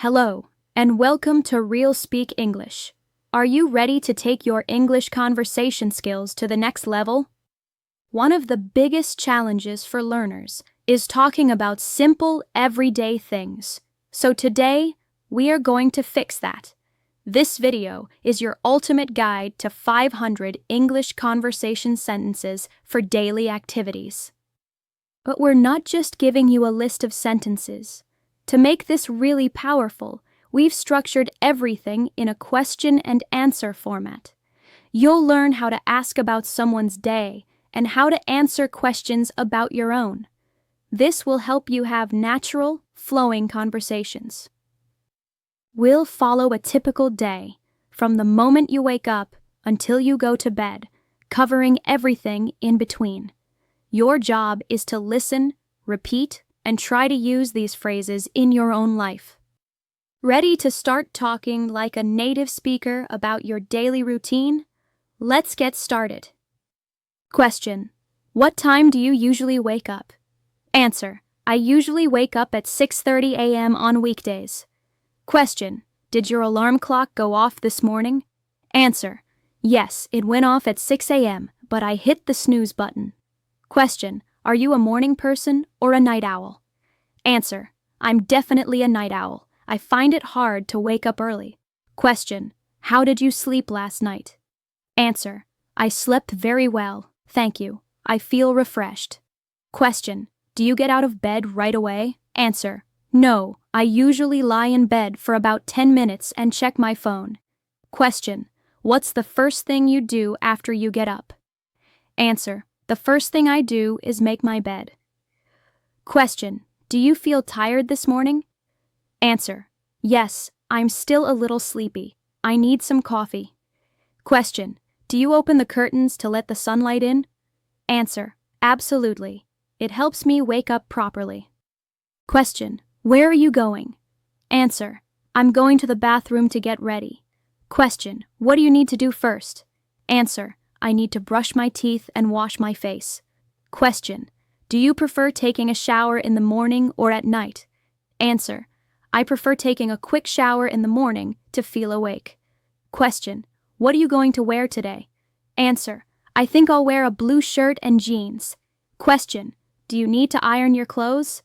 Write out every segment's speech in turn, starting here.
Hello, and welcome to Real Speak English. Are you ready to take your English conversation skills to the next level? One of the biggest challenges for learners is talking about simple, everyday things. So today, we are going to fix that. This video is your ultimate guide to 500 English conversation sentences for daily activities. But we're not just giving you a list of sentences. To make this really powerful, we've structured everything in a question and answer format. You'll learn how to ask about someone's day and how to answer questions about your own. This will help you have natural, flowing conversations. We'll follow a typical day, from the moment you wake up until you go to bed, covering everything in between. Your job is to listen, repeat, and try to use these phrases in your own life. Ready to start talking like a native speaker about your daily routine? Let's get started. Question: what time do you usually wake up? Answer: I usually wake up at 6:30 a.m. on weekdays. Question: did your alarm clock go off this morning? Answer: yes, it went off at 6 a.m., but I hit the snooze button. Question: are you a morning person or a night owl? Answer: I'm definitely a night owl. I find it hard to wake up early. Question: how did you sleep last night? Answer: I slept very well, thank you. I feel refreshed. Question: do you get out of bed right away? Answer: no, I usually lie in bed for about 10 minutes and check my phone. Question: what's the first thing you do after you get up? Answer: the first thing I do is make my bed. Question: do you feel tired this morning? Answer: yes, I'm still a little sleepy. I need some coffee. Question: do you open the curtains to let the sunlight in? Answer: absolutely. It helps me wake up properly. Question: where are you going? Answer: I'm going to the bathroom to get ready. Question: what do you need to do first? Answer: I need to brush my teeth and wash my face. Question: do you prefer taking a shower in the morning or at night? Answer: I prefer taking a quick shower in the morning to feel awake. Question: what are you going to wear today? Answer: I think I'll wear a blue shirt and jeans. Question: do you need to iron your clothes?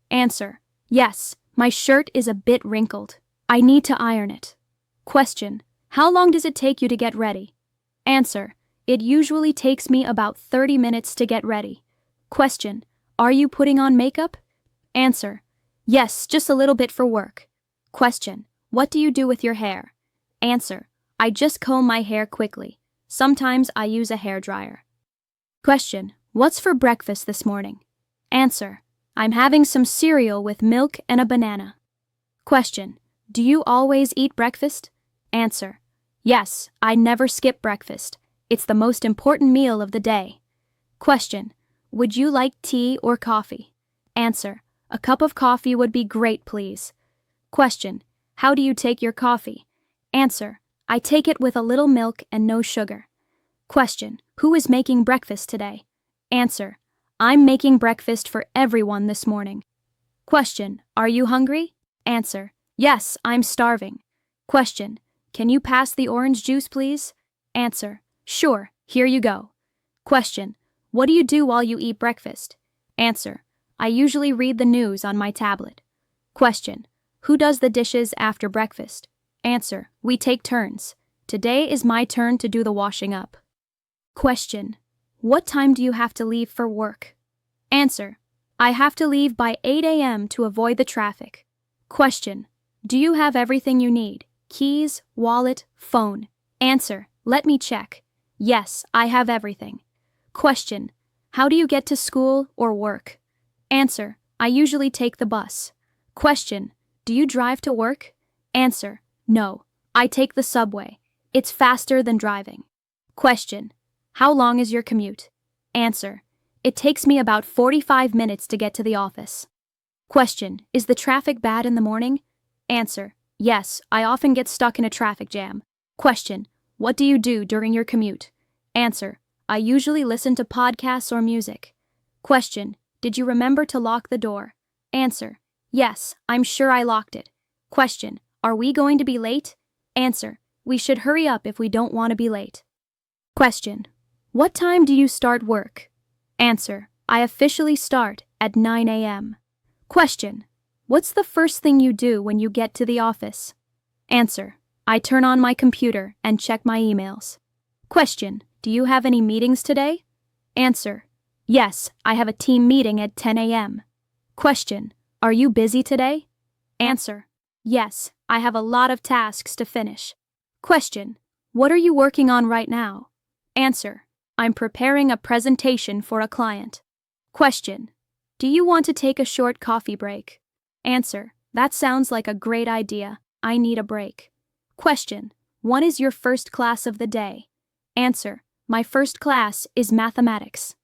Answer: yes, my shirt is a bit wrinkled. I need to iron it. Question: how long does it take you to get ready? Answer: it usually takes me about 30 minutes to get ready. Question: are you putting on makeup? Answer: yes, just a little bit for work. Question: what do you do with your hair? Answer: I just comb my hair quickly. Sometimes I use a hairdryer. Question: what's for breakfast this morning? Answer: I'm having some cereal with milk and a banana. Question: do you always eat breakfast? Answer: yes, I never skip breakfast. It's the most important meal of the day. Question: would you like tea or coffee? Answer: a cup of coffee would be great, please. Question: how do you take your coffee? Answer: I take it with a little milk and no sugar. Question: who is making breakfast today? Answer: I'm making breakfast for everyone this morning. Question: are you hungry? Answer: yes, I'm starving. Question: can you pass the orange juice, please? Answer: sure, here you go. Question: what do you do while you eat breakfast? Answer: I usually read the news on my tablet. Question: who does the dishes after breakfast? Answer: we take turns. Today is my turn to do the washing up. Question: what time do you have to leave for work? Answer: I have to leave by 8 a.m. to avoid the traffic. Question: do you have everything you need? Keys, wallet, phone? Answer: let me check. Yes, I have everything. Question: how do you get to school or work? Answer: I usually take the bus. Question: do you drive to work? Answer: no, I take the subway. It's faster than driving. Question: how long is your commute? Answer: it takes me about 45 minutes to get to the office. Question: is the traffic bad in the morning? Answer: yes, I often get stuck in a traffic jam. Question: what do you do during your commute? Answer: I usually listen to podcasts or music. Question: did you remember to lock the door? Answer: yes, I'm sure I locked it. Question. Are we going to be late? Answer. We should hurry up if we don't want to be late. Question. What time do you start work? Answer. I officially start at 9 a.m. Question. What's the first thing you do when you get to the office? Answer. I turn on my computer and check my emails. Question. Do you have any meetings today? Answer. Yes, I have a team meeting at 10 a.m. Question. Are you busy today? Answer. Yes, I have a lot of tasks to finish. Question. What are you working on right now? Answer. I'm preparing a presentation for a client. Question. Do you want to take a short coffee break? Answer. That sounds like a great idea. I need a break. Question. What is your first class of the day? Answer. My first class is mathematics.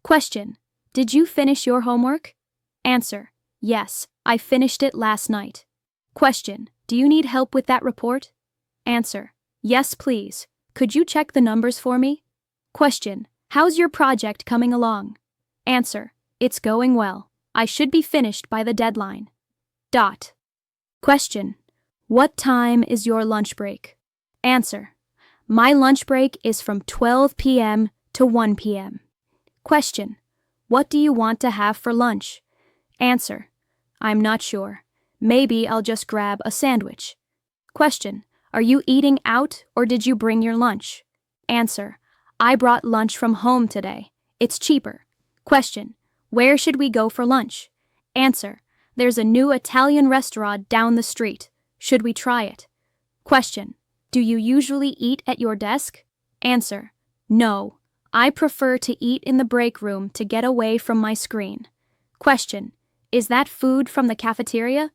Question. Did you finish your homework? Answer. Yes, I finished it last night. Question. Do you need help with that report? Answer. Yes, please. Could you check the numbers for me? Question. How's your project coming along? Answer. It's going well. I should be finished by the deadline. Question. What time is your lunch break? Answer. My lunch break is from 12 p.m. to 1 p.m. Question. What do you want to have for lunch? Answer. I'm not sure. Maybe I'll just grab a sandwich. Question. Are you eating out or did you bring your lunch? Answer. I brought lunch from home today. It's cheaper. Question. Where should we go for lunch? Answer. There's a new Italian restaurant down the street. Should we try it? Question. Do you usually eat at your desk? Answer. No. I prefer to eat in the break room to get away from my screen. Question. Is that food from the cafeteria?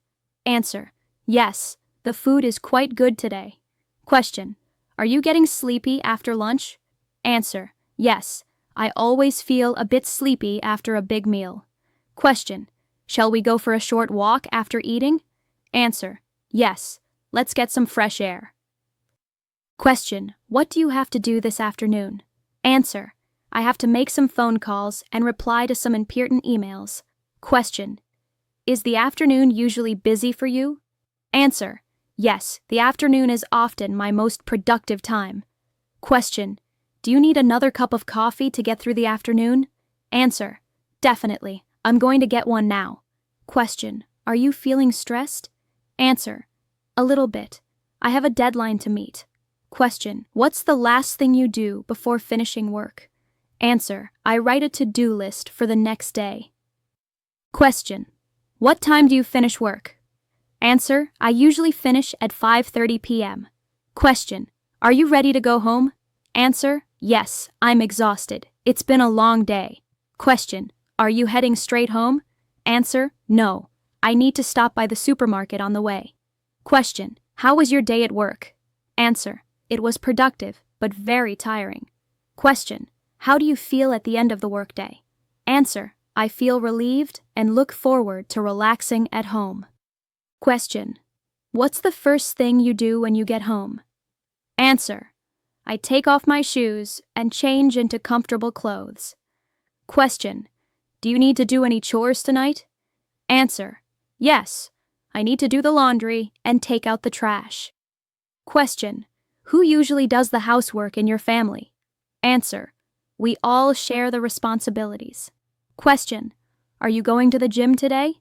Answer. Yes. The food is quite good today. Question. Are you getting sleepy after lunch? Answer. Yes. I always feel a bit sleepy after a big meal. Question. Shall we go for a short walk after eating? Answer. Yes. Let's get some fresh air. Question. What do you have to do this afternoon? Answer. I have to make some phone calls and reply to some important emails. Question. Is the afternoon usually busy for you? Answer. Yes, the afternoon is often my most productive time. Question. Do you need another cup of coffee to get through the afternoon? Answer. Definitely. I'm going to get one now. Question. Are you feeling stressed? Answer. A little bit. I have a deadline to meet. Question. What's the last thing you do before finishing work? Answer. I write a to-do list for the next day. Question. What time do you finish work? Answer. I usually finish at 5:30 p.m. Question. Are you ready to go home? Answer. Yes, I'm exhausted. It's been a long day. Question. Are you heading straight home? Answer. No. I need to stop by the supermarket on the way. Question. How was your day at work? Answer. It was productive, but very tiring. Question. How do you feel at the end of the workday? Answer. I feel relieved and look forward to relaxing at home. Question. What's the first thing you do when you get home? Answer. I take off my shoes and change into comfortable clothes. Question. Do you need to do any chores tonight? Answer. Yes. I need to do the laundry and take out the trash. Question. Who usually does the housework in your family? Answer. We all share the responsibilities. Question. Are you going to the gym today?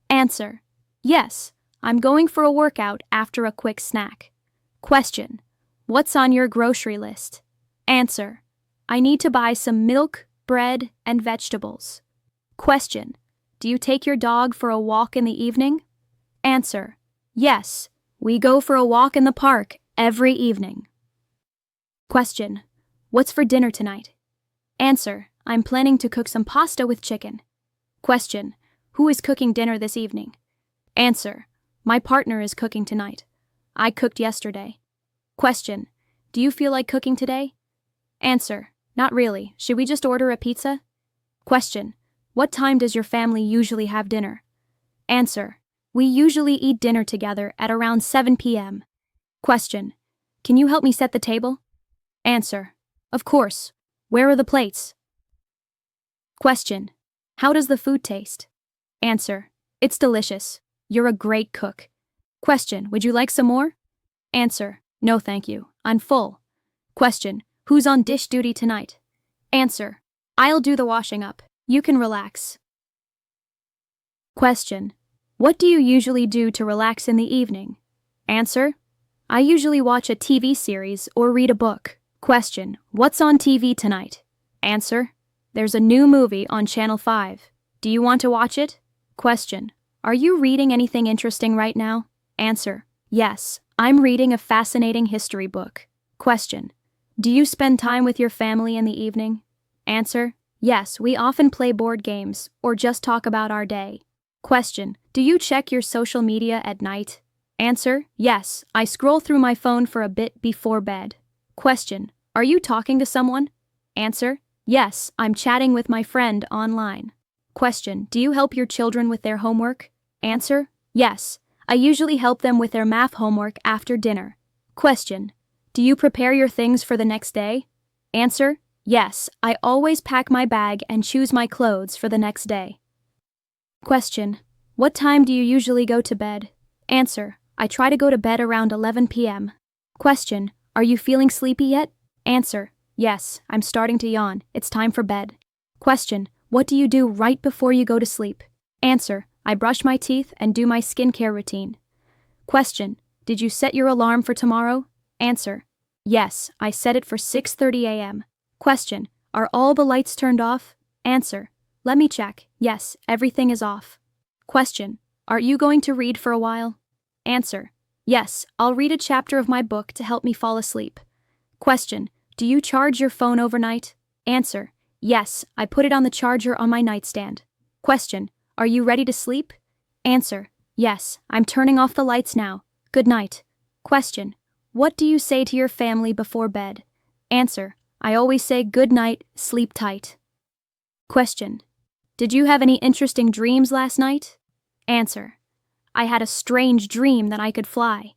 Answer. Yes. I'm going for a workout after a quick snack. Question. What's on your grocery list? Answer. I need to buy some milk, bread, and vegetables. Question. Do you take your dog for a walk in the evening? Answer. Yes. We go for a walk in the park every evening. Question. What's for dinner tonight? Answer. I'm planning to cook some pasta with chicken. Question. Who is cooking dinner this evening? Answer. My partner is cooking tonight. I cooked yesterday. Question. Do you feel like cooking today? Answer. Not really. Should we just order a pizza? Question. What time does your family usually have dinner? Answer. We usually eat dinner together at around 7 p.m. Question. Can you help me set the table? Answer. Of course. Where are the plates? Question. How does the food taste? Answer. It's delicious. You're a great cook. Question, would you like some more? Answer, no thank you, I'm full. Question, who's on dish duty tonight? Answer, I'll do the washing up. You can relax. Question, what do you usually do to relax in the evening? Answer, I usually watch a TV series or read a book. Question, what's on TV tonight? Answer, there's a new movie on Channel 5. Do you want to watch it? Question, are you reading anything interesting right now? Answer, yes, I'm reading a fascinating history book. Question, do you spend time with your family in the evening? Answer, yes, we often play board games or just talk about our day. Question, do you check your social media at night? Answer, yes, I scroll through my phone for a bit before bed. Question, are you talking to someone? Answer, yes, I'm chatting with my friend online. Question, do you help your children with their homework? Answer, yes, I usually help them with their math homework after dinner. Question, do you prepare your things for the next day? Answer, yes, I always pack my bag and choose my clothes for the next day. Question, what time do you usually go to bed? Answer, I try to go to bed around 11 p.m. Question, are you feeling sleepy yet? Answer, yes, I'm starting to yawn. It's time for bed. Question, what do you do right before you go to sleep? Answer, I brush my teeth and do my skincare routine. Question, did you set your alarm for tomorrow? Answer, yes, I set it for 6:30 a.m. Question, are all the lights turned off? Answer, let me check. Yes, everything is off. Question, are you going to read for a while? Answer, yes, I'll read a chapter of my book to help me fall asleep. Question, do you charge your phone overnight? Answer, yes, I put it on the charger on my nightstand. Question, are you ready to sleep? Answer, yes, I'm turning off the lights now. Good night. Question, what do you say to your family before bed? Answer, I always say good night, sleep tight. Question, did you have any interesting dreams last night? Answer, I had a strange dream that I could fly.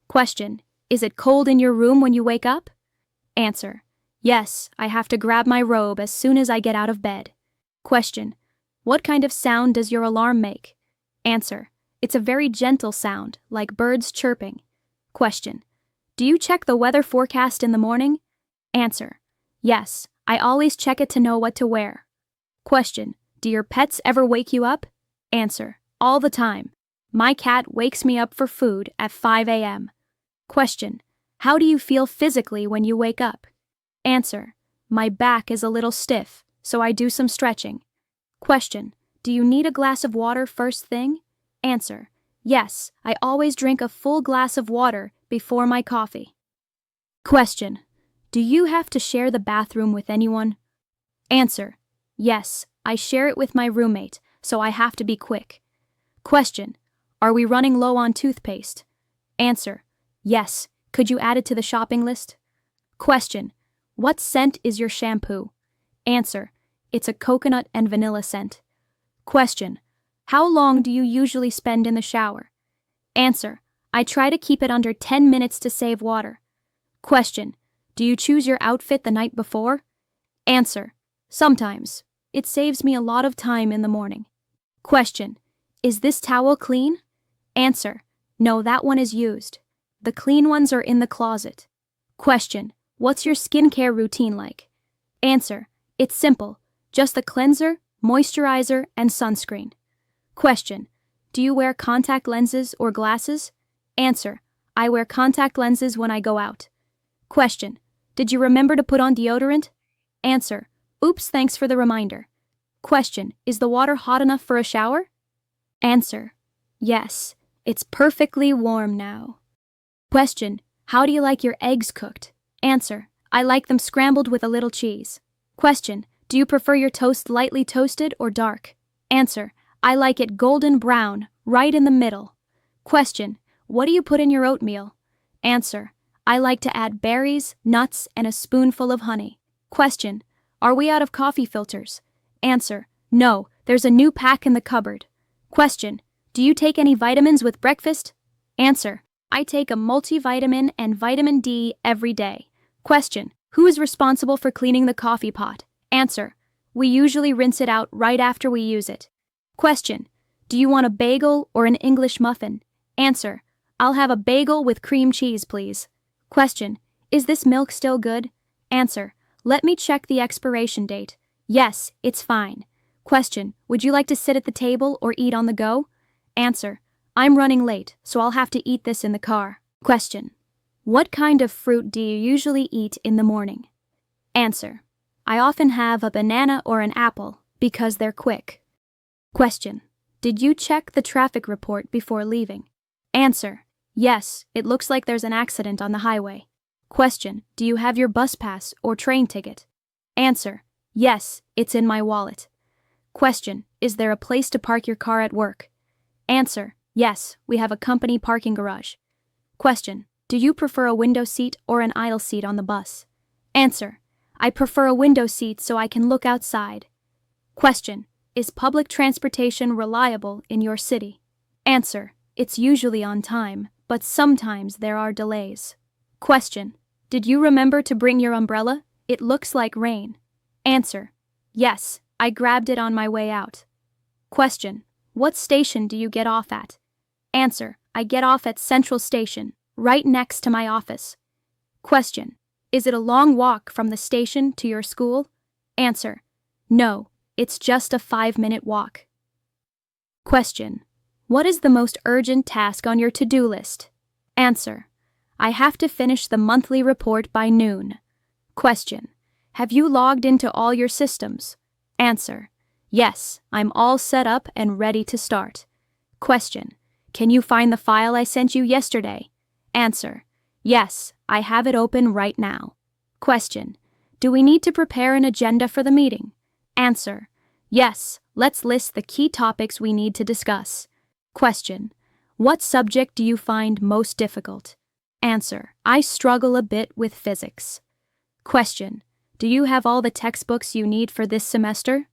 Question, is it cold in your room when you wake up? Answer, yes, I have to grab my robe as soon as I get out of bed. Question, what kind of sound does your alarm make? Answer, it's a very gentle sound, like birds chirping. Question, do you check the weather forecast in the morning? Answer, yes, I always check it to know what to wear. Question, do your pets ever wake you up? Answer, all the time. My cat wakes me up for food at 5 a.m. Question, how do you feel physically when you wake up? Answer, my back is a little stiff, so I do some stretching. Question, do you need a glass of water first thing? Answer, yes, I always drink a full glass of water before my coffee. Question, do you have to share the bathroom with anyone? Answer, yes, I share it with my roommate, so I have to be quick. Question, are we running low on toothpaste? Answer, yes, could you add it to the shopping list? Question, what scent is your shampoo? Answer, it's a coconut and vanilla scent. Question, how long do you usually spend in the shower? Answer, I try to keep it under 10 minutes to save water. Question, do you choose your outfit the night before? Answer, sometimes. It saves me a lot of time in the morning. Question, is this towel clean? Answer, no, that one is used. The clean ones are in the closet. Question, what's your skincare routine like? Answer, it's simple, just the cleanser, moisturizer, and sunscreen. Question, do you wear contact lenses or glasses? Answer, I wear contact lenses when I go out. Question, did you remember to put on deodorant? Answer, oops, thanks for the reminder. Question, is the water hot enough for a shower? Answer, yes, it's perfectly warm now. Question, how do you like your eggs cooked? Answer, I like them scrambled with a little cheese. Question, do you prefer your toast lightly toasted or dark? Answer, I like it golden brown, right in the middle. Question, what do you put in your oatmeal? Answer, I like to add berries, nuts, and a spoonful of honey. Question, are we out of coffee filters? Answer, no, there's a new pack in the cupboard. Question, do you take any vitamins with breakfast? Answer, I take a multivitamin and vitamin D every day. Question, who is responsible for cleaning the coffee pot? Answer, we usually rinse it out right after we use it. Question, do you want a bagel or an English muffin? Answer, I'll have a bagel with cream cheese, please. Question. Is this milk still good? Answer. Let me check the expiration date. Yes, it's fine. Question. Would you like to sit at the table or eat on the go? Answer. I'm running late, so I'll have to eat this in the car. Question. What kind of fruit do you usually eat in the morning? Answer. I often have a banana or an apple because they're quick. Question. Did you check the traffic report before leaving? Answer. Yes, it looks like there's an accident on the highway. Question. Do you have your bus pass or train ticket? Answer. Yes, it's in my wallet. Question. Is there a place to park your car at work? Answer. Yes, we have a company parking garage. Question. Do you prefer a window seat or an aisle seat on the bus? Answer. I prefer a window seat so I can look outside. Question. Is public transportation reliable in your city? Answer. It's usually on time, but sometimes there are delays. Question. Did you remember to bring your umbrella? It looks like rain. Answer. Yes, I grabbed it on my way out. Question. What station do you get off at? Answer. I get off at Central Station, right next to my office. Question. Is it a long walk from the station to your school? Answer. No, it's just a 5-minute walk. Question. What is the most urgent task on your to-do list? Answer. I have to finish the monthly report by noon. Question. Have you logged into all your systems? Answer. Yes, I'm all set up and ready to start. Question. Can you find the file I sent you yesterday? Answer. Yes, I have it open right now. Question. Do we need to prepare an agenda for the meeting? Answer. Yes, let's list the key topics we need to discuss. Question. What subject do you find most difficult? Answer. I struggle a bit with physics. Question. Do you have all the textbooks you need for this semester?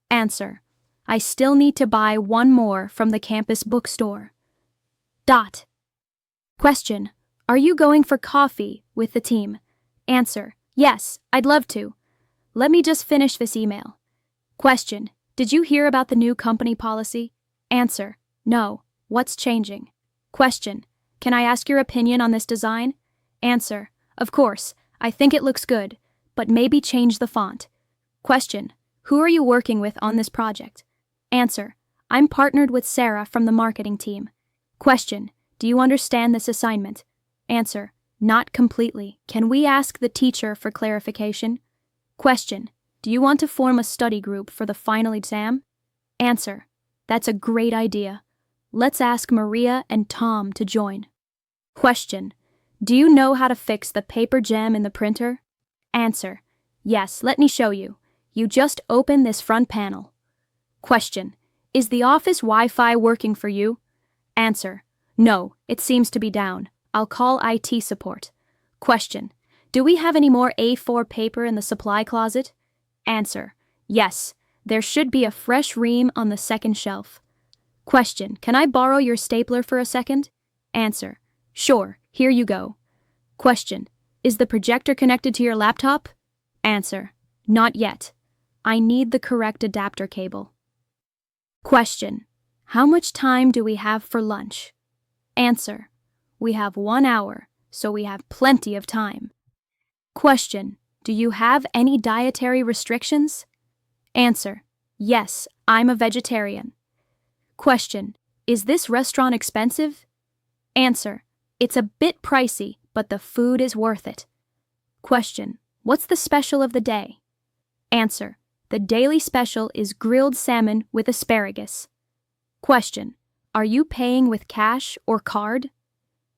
Answer. I still need to buy one more from the campus bookstore. Question. Are you going for coffee with the team? Answer. Yes, I'd love to. Let me just finish this email. Question. Did you hear about the new company policy? Answer. No. What's changing? Question. Can I ask your opinion on this design? Answer. Of course. I think it looks good, but maybe change the font. Question. Who are you working with on this project? Answer. I'm partnered with Sarah from the marketing team. Question. Do you understand this assignment? Answer. Not completely. Can we ask the teacher for clarification? Question. Do you want to form a study group for the final exam? Answer. That's a great idea. Let's ask Maria and Tom to join. Question. Do you know how to fix the paper jam in the printer? Answer. Yes, let me show you. You just open this front panel. Question. Is the office Wi-Fi working for you? Answer. No, it seems to be down. I'll call IT support. Question. Do we have any more A4 paper in the supply closet? Answer. Yes, there should be a fresh ream on the second shelf. Question. Can I borrow your stapler for a second? Answer. Sure, here you go. Question. Is the projector connected to your laptop? Answer. Not yet. I need the correct adapter cable. Question. How much time do we have for lunch? Answer. We have 1 hour, so we have plenty of time. Question. Do you have any dietary restrictions? Answer. Yes, I'm a vegetarian. Question. Is this restaurant expensive? Answer. It's a bit pricey, but the food is worth it. Question. What's the special of the day? Answer. The daily special is grilled salmon with asparagus. Question. Are you paying with cash or card?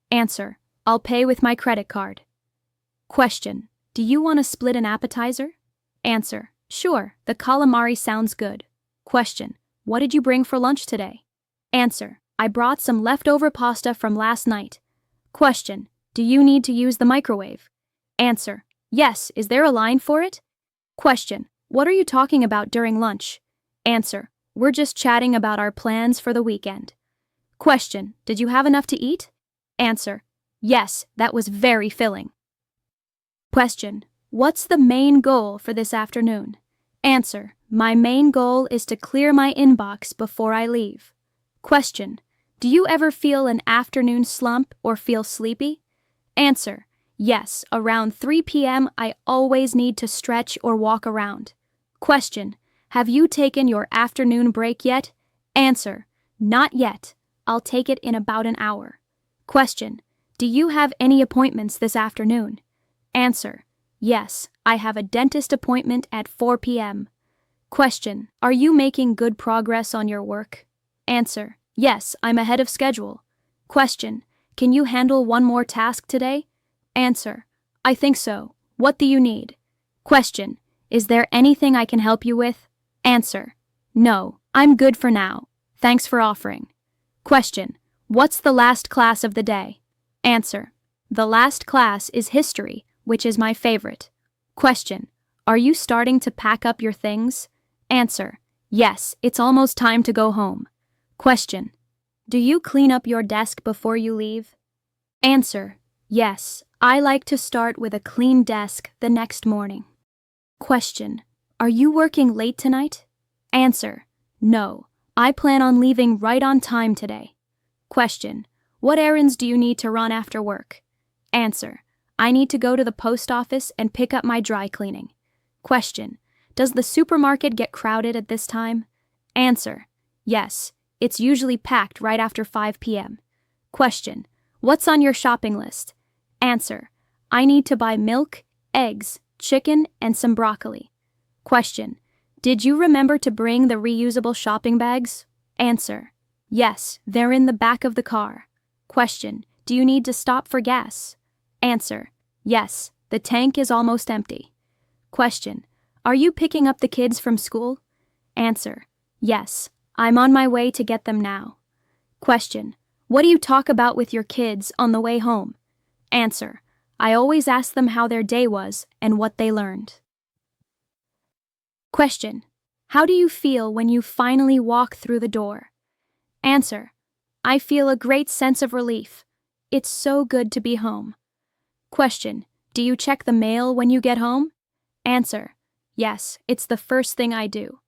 Answer. I'll pay with my credit card. Question. Do you want to split an appetizer? Answer. Sure, the calamari sounds good. Question. What did you bring for lunch today? Answer. I brought some leftover pasta from last night. Question. Do you need to use the microwave? Answer. Yes, is there a line for it? Question. What are you talking about during lunch? Answer. We're just chatting about our plans for the weekend. Question. Did you have enough to eat? Answer. Yes, that was very filling. Question. What's the main goal for this afternoon? Answer. My main goal is to clear my inbox before I leave. Question. Do you ever feel an afternoon slump or feel sleepy? Answer: yes, around 3 p.m. I always need to stretch or walk around. Question: have you taken your afternoon break yet? Answer: not yet. I'll take it in about an hour. Question: do you have any appointments this afternoon? Answer: yes, I have a dentist appointment at 4 p.m. Question: are you making good progress on your work? Answer: yes, I'm ahead of schedule. Question: can you handle one more task today? Answer: I think so. What do you need? Question: is there anything I can help you with? Answer: no, I'm good for now. Thanks for offering. Question: what's the last class of the day? Answer: the last class is history, which is my favorite. Question: are you starting to pack up your things? Answer: yes, it's almost time to go home. Question: do you clean up your desk before you leave? Answer: yes, I like to start with a clean desk the next morning. Question: are you working late tonight? Answer: no, I plan on leaving right on time today. Question: what errands do you need to run after work? Answer: I need to go to the post office and pick up my dry cleaning. Question: does the supermarket get crowded at this time? Answer: yes, it's usually packed right after 5 p.m. Question: what's on your shopping list? Answer: I need to buy milk, eggs, chicken, and some broccoli. Question: did you remember to bring the reusable shopping bags? Answer: yes, they're in the back of the car. Question: do you need to stop for gas? Answer: yes, the tank is almost empty. Question: are you picking up the kids from school? Answer: yes, I'm on my way to get them now. Question: what do you talk about with your kids on the way home? Answer: I always ask them how their day was and what they learned. Question: how do you feel when you finally walk through the door? Answer: I feel a great sense of relief. It's so good to be home. Question: do you check the mail when you get home? Answer: yes, it's the first thing I do.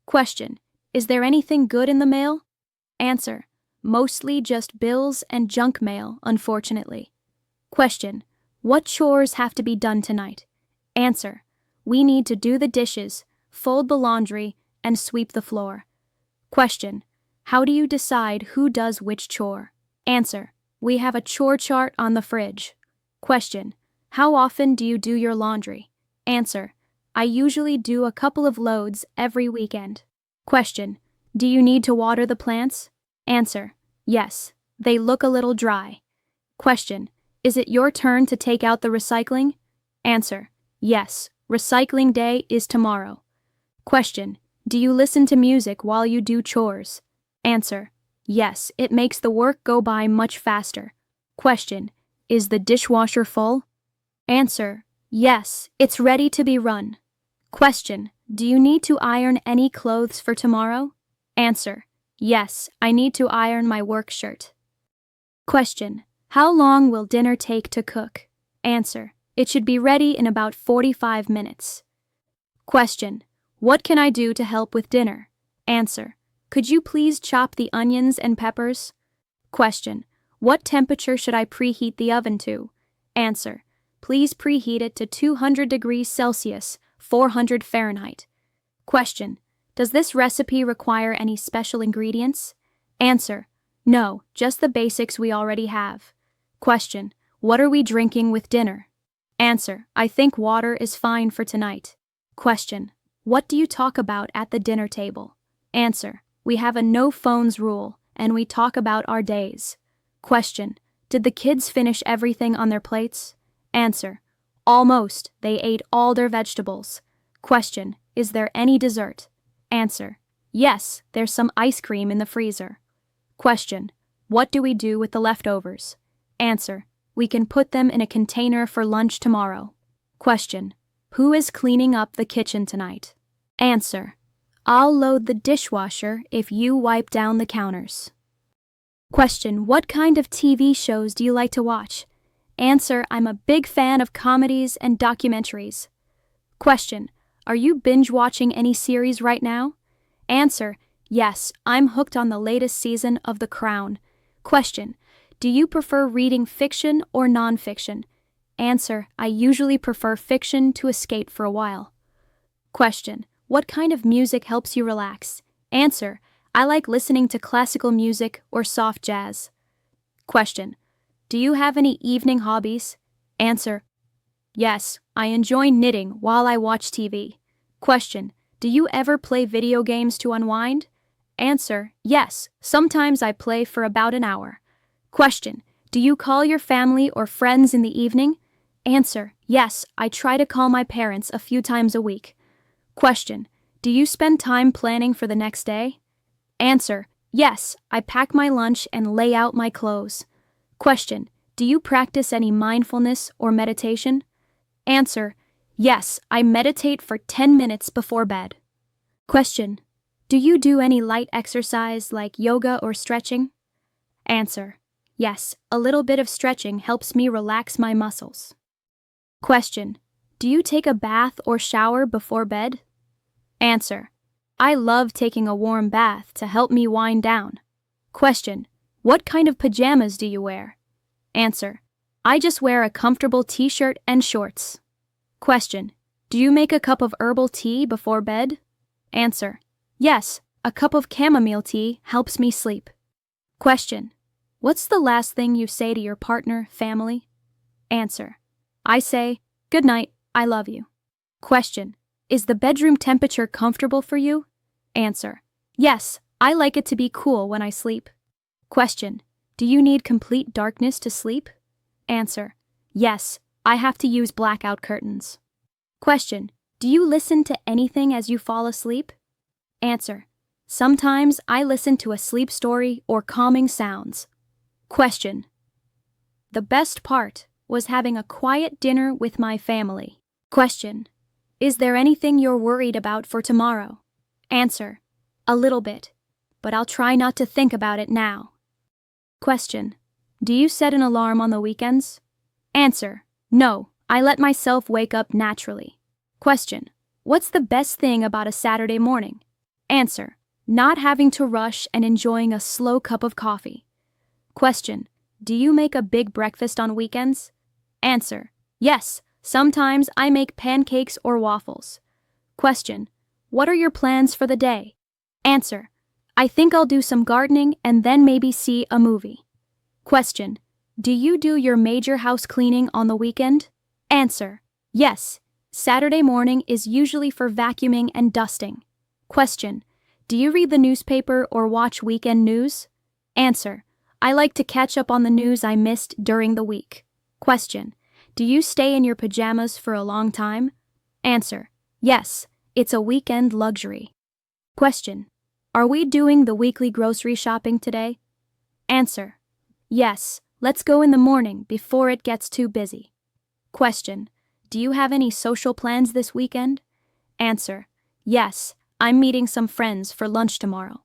Question: is there anything good in the mail? Answer: mostly just bills and junk mail, unfortunately. Question: what chores have to be done tonight? Answer: we need to do the dishes, fold the laundry, and sweep the floor. Question: how do you decide who does which chore? Answer: we have a chore chart on the fridge. Question: how often do you do your laundry? Answer: I usually do a couple of loads every weekend. Question: do you need to water the plants? Answer: yes, they look a little dry. Question: is it your turn to take out the recycling? Answer: yes, recycling day is tomorrow. Question: do you listen to music while you do chores? Answer: yes, it makes the work go by much faster. Question: is the dishwasher full? Answer: yes, it's ready to be run. Question: do you need to iron any clothes for tomorrow? Answer: yes, I need to iron my work shirt. Question: how long will dinner take to cook? Answer: it should be ready in about 45 minutes. Question: what can I do to help with dinner? Answer: could you please chop the onions and peppers? Question: what temperature should I preheat the oven to? Answer: please preheat it to 200 degrees Celsius, 400 Fahrenheit. Question: does this recipe require any special ingredients? Answer: no, just the basics we already have. Question: what are we drinking with dinner? Answer: I think water is fine for tonight. Question: what do you talk about at the dinner table? Answer: we have a no phones rule, and we talk about our days. Question: did the kids finish everything on their plates? Answer: almost. They ate all their vegetables. Question: is there any dessert? Answer: yes, there's some ice cream in the freezer. Question: what do we do with the leftovers? Answer: we can put them in a container for lunch tomorrow. Question: who is cleaning up the kitchen tonight? Answer: I'll load the dishwasher if you wipe down the counters. Question: what kind of TV shows do you like to watch? Answer: I'm a big fan of comedies and documentaries. Question: are you binge watching any series right now? Answer: yes, I'm hooked on the latest season of The Crown. Question: do you prefer reading fiction or nonfiction? Answer: I usually prefer fiction to escape for a while. Question: what kind of music helps you relax? Answer: I like listening to classical music or soft jazz. Question: do you have any evening hobbies? Answer: yes, I enjoy knitting while I watch TV. Question: do you ever play video games to unwind? Answer: yes, sometimes I play for about an hour. Question: do you call your family or friends in the evening? Answer: yes, I try to call my parents a few times a week. Question: do you spend time planning for the next day? Answer: yes, I pack my lunch and lay out my clothes. Question: do you practice any mindfulness or meditation? Answer: yes, I meditate for 10 minutes before bed. Question: do you do any light exercise like yoga or stretching? Answer: yes, a little bit of stretching helps me relax my muscles. Question: do you take a bath or shower before bed? Answer: I love taking a warm bath to help me wind down. Question: what kind of pajamas do you wear? Answer: I just wear a comfortable t-shirt and shorts. Question: do you make a cup of herbal tea before bed? Answer: yes, a cup of chamomile tea helps me sleep. Question: what's the last thing you say to your partner, family? Answer: I say, good night, I love you. Question: is the bedroom temperature comfortable for you? Answer: yes, I like it to be cool when I sleep. Question: do you need complete darkness to sleep? Answer: yes, I have to use blackout curtains. Question: do you listen to anything as you fall asleep? Answer: sometimes I listen to a sleep story or calming sounds. Question: the best part was having a quiet dinner with my family. Question: is there anything you're worried about for tomorrow? Answer: a little bit, but I'll try not to think about it now. Question: do you set an alarm on the weekends? Answer: no, I let myself wake up naturally. Question: what's the best thing about a Saturday morning? Answer: not having to rush and enjoying a slow cup of coffee. Question: do you make a big breakfast on weekends? Answer: yes, sometimes I make pancakes or waffles. Question: what are your plans for the day? Answer: I think I'll do some gardening and then maybe see a movie. Question: do you do your major house cleaning on the weekend? Answer: yes, Saturday morning is usually for vacuuming and dusting. Question: do you read the newspaper or watch weekend news? Answer: I like to catch up on the news I missed during the week. Question: do you stay in your pajamas for a long time? Answer: yes, it's a weekend luxury. Question: are we doing the weekly grocery shopping today? Answer: yes, let's go in the morning before it gets too busy. Question: do you have any social plans this weekend? Answer: yes, I'm meeting some friends for lunch tomorrow.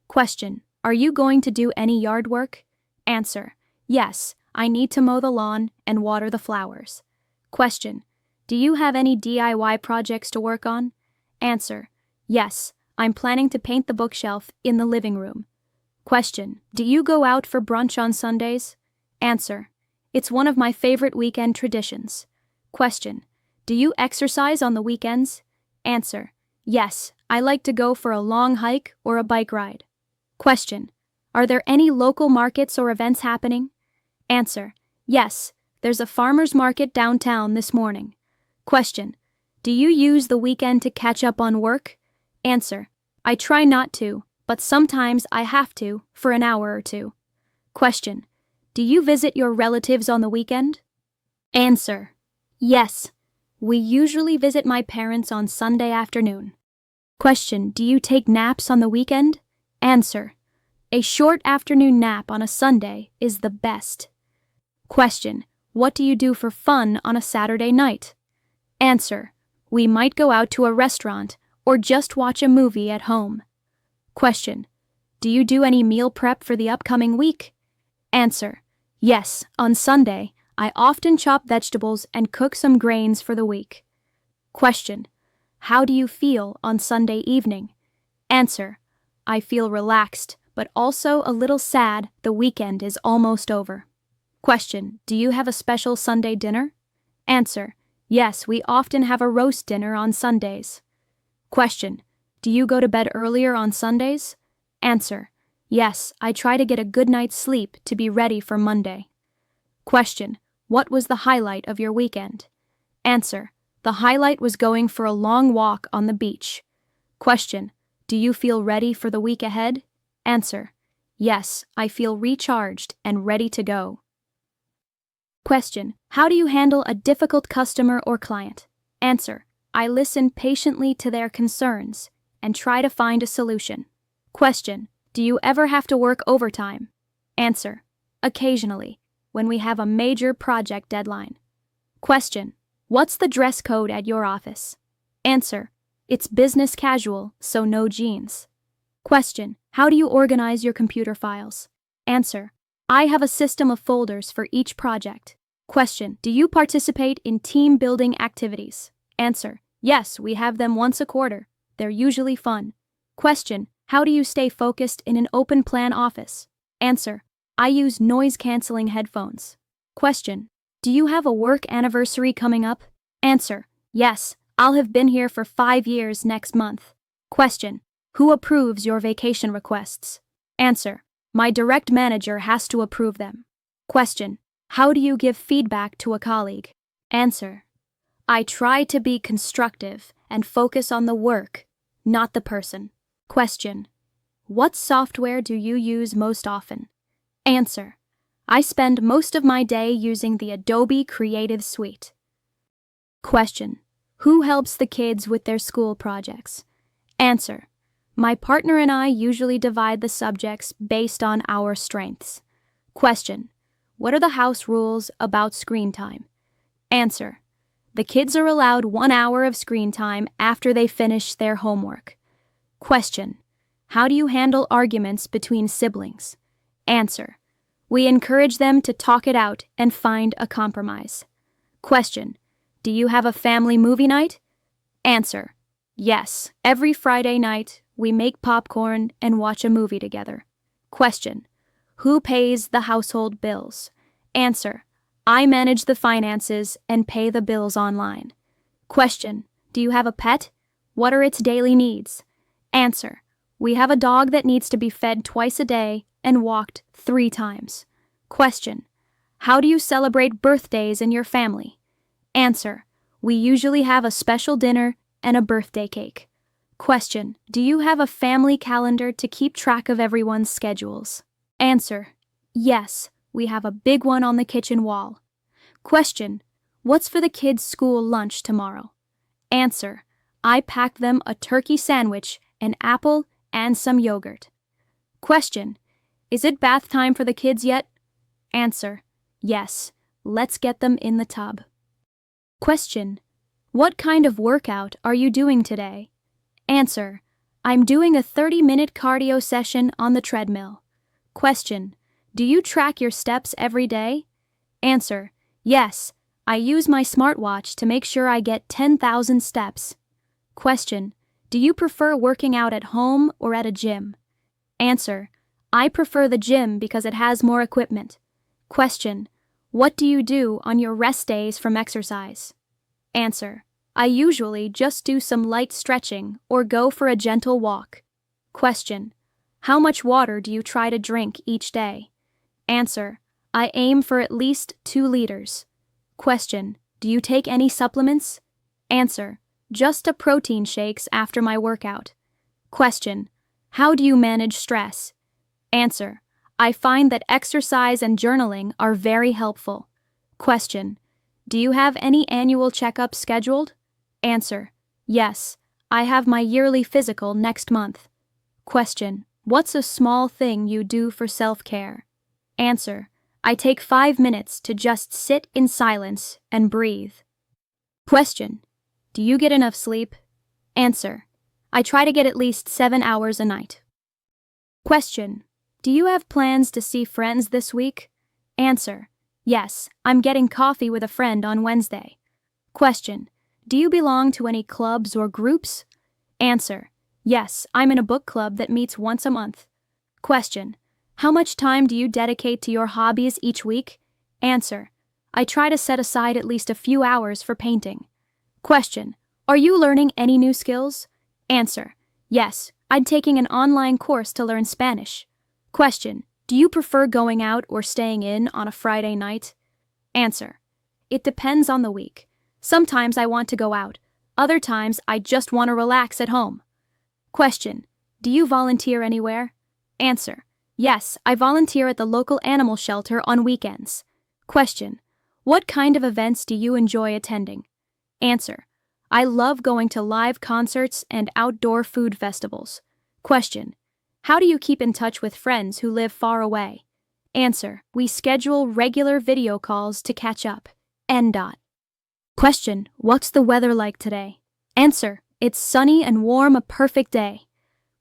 Question: are you going to do any yard work? Answer: yes, I need to mow the lawn and water the flowers. Question: do you have any DIY projects to work on? Answer: yes, I'm planning to paint the bookshelf in the living room. Question: do you go out for brunch on Sundays? Answer: it's one of my favorite weekend traditions. Question: do you exercise on the weekends? Answer: yes, I like to go for a long hike or a bike ride. Question: are there any local markets or events happening? Answer: yes, there's a farmer's market downtown this morning. Question: do you use the weekend to catch up on work? Answer: I try not to, but sometimes I have to for an hour or two. Question: do you visit your relatives on the weekend? Answer: yes, we usually visit my parents on Sunday afternoon. Question: do you take naps on the weekend? Answer: a short afternoon nap on a Sunday is the best. Question: what do you do for fun on a Saturday night? Answer: we might go out to a restaurant or just watch a movie at home. Question: do you do any meal prep for the upcoming week? Answer: yes, on Sunday, I often chop vegetables and cook some grains for the week. Question: how do you feel on Sunday evening? Answer: I feel relaxed, but also a little sad the weekend is almost over. Question: do you have a special Sunday dinner? Answer: yes, we often have a roast dinner on Sundays. Question: do you go to bed earlier on Sundays? Answer: yes, I try to get a good night's sleep to be ready for Monday. Question: what was the highlight of your weekend? Answer: the highlight was going for a long walk on the beach. Question: do you feel ready for the week ahead? Answer: yes, I feel recharged and ready to go. Question: how do you handle a difficult customer or client? Answer: I listen patiently to their concerns and try to find a solution. Question: do you ever have to work overtime? Answer: occasionally, when we have a major project deadline. Question: what's the dress code at your office? Answer: it's business casual, so no jeans. Question: how do you organize your computer files? Answer: I have a system of folders for each project. Question: do you participate in team building activities? Answer: yes, we have them once a quarter. They're usually fun. Question: how do you stay focused in an open plan office? Answer: I use noise-canceling headphones. Question: do you have a work anniversary coming up? Answer: yes, I'll have been here for 5 years next month. Question: who approves your vacation requests? Answer: my direct manager has to approve them. Question: how do you give feedback to a colleague? Answer: I try to be constructive and focus on the work, not the person. Question: what software do you use most often? Answer: I spend most of my day using the Adobe Creative Suite. Question: who helps the kids with their school projects? Answer: my partner and I usually divide the subjects based on our strengths. Question: what are the house rules about screen time? Answer: the kids are allowed 1 hour of screen time after they finish their homework. Question: how do you handle arguments between siblings? Answer: we encourage them to talk it out and find a compromise. Question: do you have a family movie night? Answer: yes, every Friday night we make popcorn and watch a movie together. Question: who pays the household bills? Answer: I manage the finances and pay the bills online. Question: do you have a pet? What are its daily needs? Answer: we have a dog that needs to be fed twice a day and walked 3 times. Question: how do you celebrate birthdays in your family? Answer: we usually have a special dinner and a birthday cake. Question: do you have a family calendar to keep track of everyone's schedules? Answer: yes, we have a big one on the kitchen wall. Question: what's for the kids' school lunch tomorrow? Answer: I packed them a turkey sandwich, an apple, and some yogurt. Question: is it bath time for the kids yet? Answer: yes, let's get them in the tub. Question: what kind of workout are you doing today? Answer: I'm doing a 30-minute cardio session on the treadmill. Question: do you track your steps every day? Answer: yes, I use my smartwatch to make sure I get 10,000 steps. Question: do you prefer working out at home or at a gym? Answer: I prefer the gym because it has more equipment. Question: what do you do on your rest days from exercise? Answer: I usually just do some light stretching or go for a gentle walk. Question: how much water do you try to drink each day? Answer: I aim for at least 2 liters. Question: do you take any supplements? Answer: just a protein shakes after my workout. Question: how do you manage stress? Answer: I find that exercise and journaling are very helpful. Question: do you have any annual checkups scheduled? Answer: yes, I have my yearly physical next month. Question: what's a small thing you do for self-care? Answer: I take 5 minutes to just sit in silence and breathe. Question: do you get enough sleep? Answer: I try to get at least 7 hours a night. Question: do you have plans to see friends this week? Answer: yes, I'm getting coffee with a friend on Wednesday. Question: do you belong to any clubs or groups? Answer: yes, I'm in a book club that meets once a month. Question. How much time do you dedicate to your hobbies each week? Answer. I try to set aside at least a few hours for painting. Question. Are you learning any new skills? Answer. Yes, I'm taking an online course to learn Spanish. Question. Do you prefer going out or staying in on a Friday night? Answer. It depends on the week. Sometimes I want to go out. Other times I just want to relax at home. Question. Do you volunteer anywhere? Answer. Yes, I volunteer at the local animal shelter on weekends. Question. What kind of events do you enjoy attending? Answer. I love going to live concerts and outdoor food festivals. Question. How do you keep in touch with friends who live far away? Answer. We schedule regular video calls to catch up. N. Dot. Question. What's the weather like today? Answer. It's sunny and warm, a perfect day.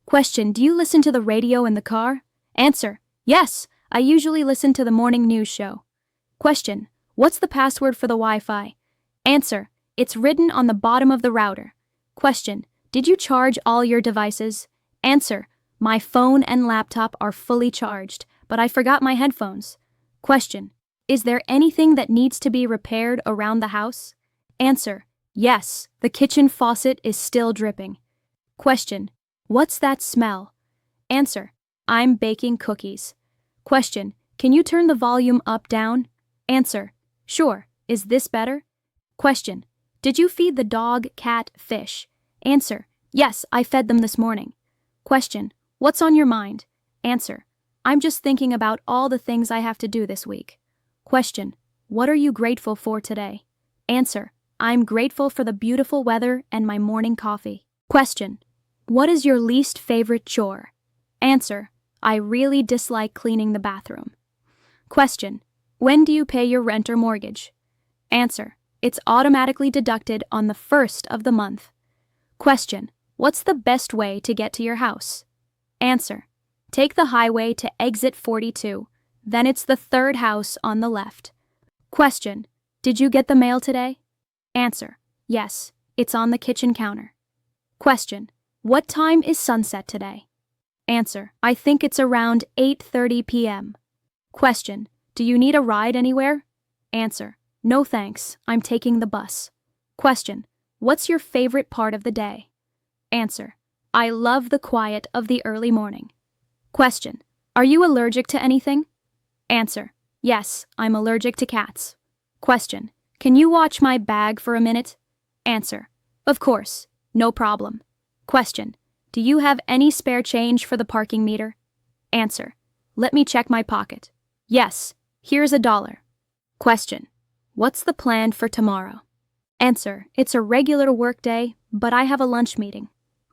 Question. Do you listen to the radio in the car? Answer. Yes, I usually listen to the morning news show. Question. What's the password for the Wi-Fi? Answer. It's written on the bottom of the router. Question. Did you charge all your devices? Answer. My phone and laptop are fully charged, but I forgot my headphones. Question. Is there anything that needs to be repaired around the house? Answer. Yes, the kitchen faucet is still dripping. Question. What's that smell? Answer. I'm baking cookies. Question. Can you turn the volume up, down? Answer. Sure. Is this better? Question. Did you feed the dog, cat, fish? Answer. Yes, I fed them this morning. Question. What's on your mind? Answer. I'm just thinking about all the things I have to do this week. Question. What are you grateful for today? Answer. I'm grateful for the beautiful weather and my morning coffee. Question. What is your least favorite chore? Answer. I really dislike cleaning the bathroom. Question. When do you pay your rent or mortgage? Answer. It's automatically deducted on the 1st of the month. Question. What's the best way to get to your house? Answer. Take the highway to exit 42, then it's the third house on the left. Question. Did you get the mail today? Answer. Yes, it's on the kitchen counter. Question. What time is sunset today? Answer. I think it's around 8:30 p.m. Question. Do you need a ride anywhere? Answer. No thanks, I'm taking the bus. Question. What's your favorite part of the day? Answer. I love the quiet of the early morning. Question. Are you allergic to anything? Answer. Yes, I'm allergic to cats. Question. Can you watch my bag for a minute? Answer. Of course, no problem. Question. Do you have any spare change for the parking meter? Answer. Let me check my pocket. Yes, here's $1. Question. What's the plan for tomorrow? Answer. It's a regular work day, but I have a lunch meeting.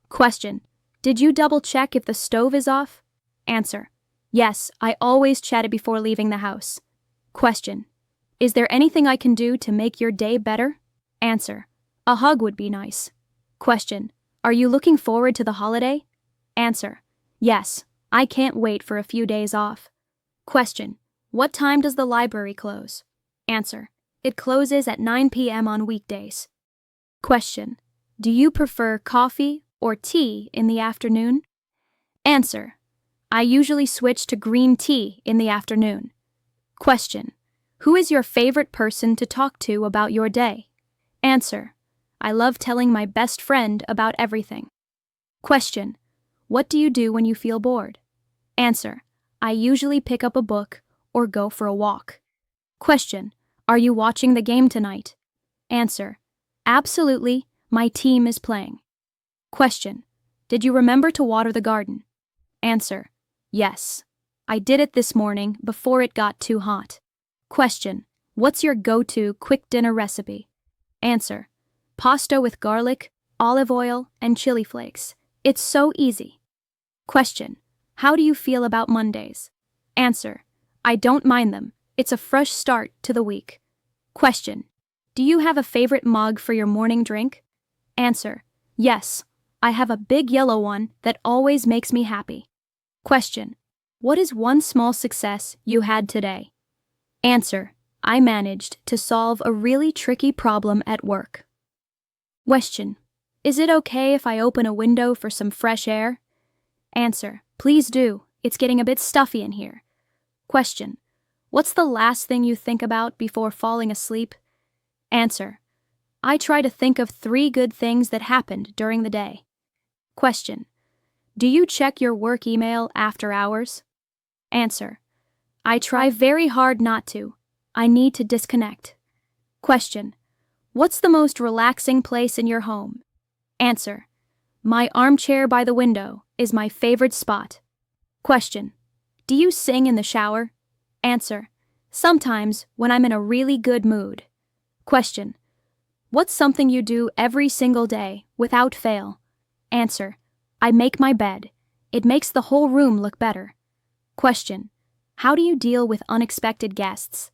Question. Did you double check if the stove is off? Answer. Yes, I always check it before leaving the house. Question. Is there anything I can do to make your day better? Answer. A hug would be nice. Question. Are you looking forward to the holiday? Answer. Yes, I can't wait for a few days off. Question. What time does the library close? Answer. It closes at 9 p.m. on weekdays. Question. Do you prefer coffee or tea in the afternoon? Answer. I usually switch to green tea in the afternoon. Question. Who is your favorite person to talk to about your day? Answer. I love telling my best friend about everything. Question. What do you do when you feel bored? Answer. I usually pick up a book or go for a walk. Question. Are you watching the game tonight? Answer. Absolutely, my team is playing. Question. Did you remember to water the garden? Answer. Yes. I did it this morning before it got too hot. Question. What's your go-to quick dinner recipe? Answer. Pasta with garlic, olive oil, and chili flakes. It's so easy. Question. How do you feel about Mondays? Answer. I don't mind them. It's a fresh start to the week. Question. Do you have a favorite mug for your morning drink? Answer. Yes. I have a big yellow one that always makes me happy. Question. What is one small success you had today? Answer. I managed to solve a really tricky problem at work. Question. Is it okay if I open a window for some fresh air? Answer. Please do. It's getting a bit stuffy in here. Question. What's the last thing you think about before falling asleep? Answer. I try to think of 3 good things that happened during the day. Question. Do you check your work email after hours? Answer. I try very hard not to. I need to disconnect. Question. What's the most relaxing place in your home? Answer. My armchair by the window is my favorite spot. Question. Do you sing in the shower? Answer. Sometimes when I'm in a really good mood. Question. What's something you do every single day without fail? Answer. I make my bed. It makes the whole room look better. Question. How do you deal with unexpected guests?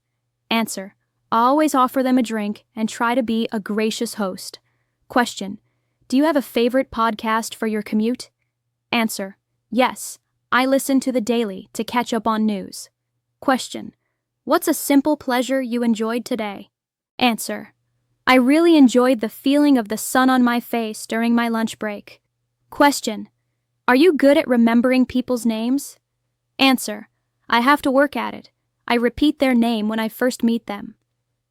Answer. Always offer them a drink and try to be a gracious host. Question. Do you have a favorite podcast for your commute? Answer. Yes. I listen to The Daily to catch up on news. Question. What's a simple pleasure you enjoyed today? Answer. I really enjoyed the feeling of the sun on my face during my lunch break. Question. Are you good at remembering people's names? Answer. I have to work at it. I repeat their name when I first meet them.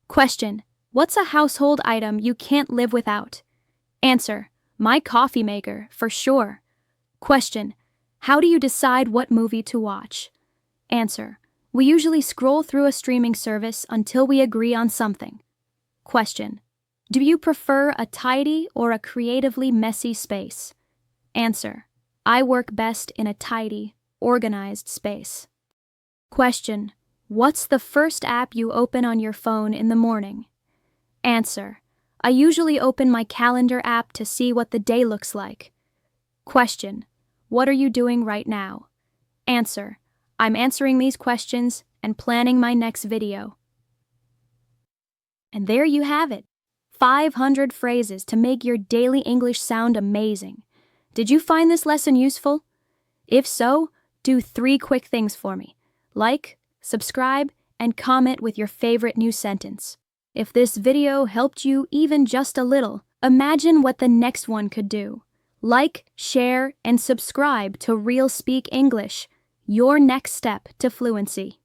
Question. What's a household item you can't live without? Answer. My coffee maker, for sure. Question. How do you decide what movie to watch? Answer. We usually scroll through a streaming service until we agree on something. Question. Do you prefer a tidy or a creatively messy space? Answer. I work best in a tidy, organized space. Question. What's the first app you open on your phone in the morning? Answer. I usually open my calendar app to see what the day looks like. Question. What are you doing right now? Answer. I'm answering these questions and planning my next video. And there you have it. 500 phrases to make your daily English sound amazing. Did you find this lesson useful? If so, do 3 quick things for me. Like, subscribe, and comment with your favorite new sentence. If this video helped you even just a little, imagine what the next one could do. Like, share, and subscribe to Real Speak English, your next step to fluency.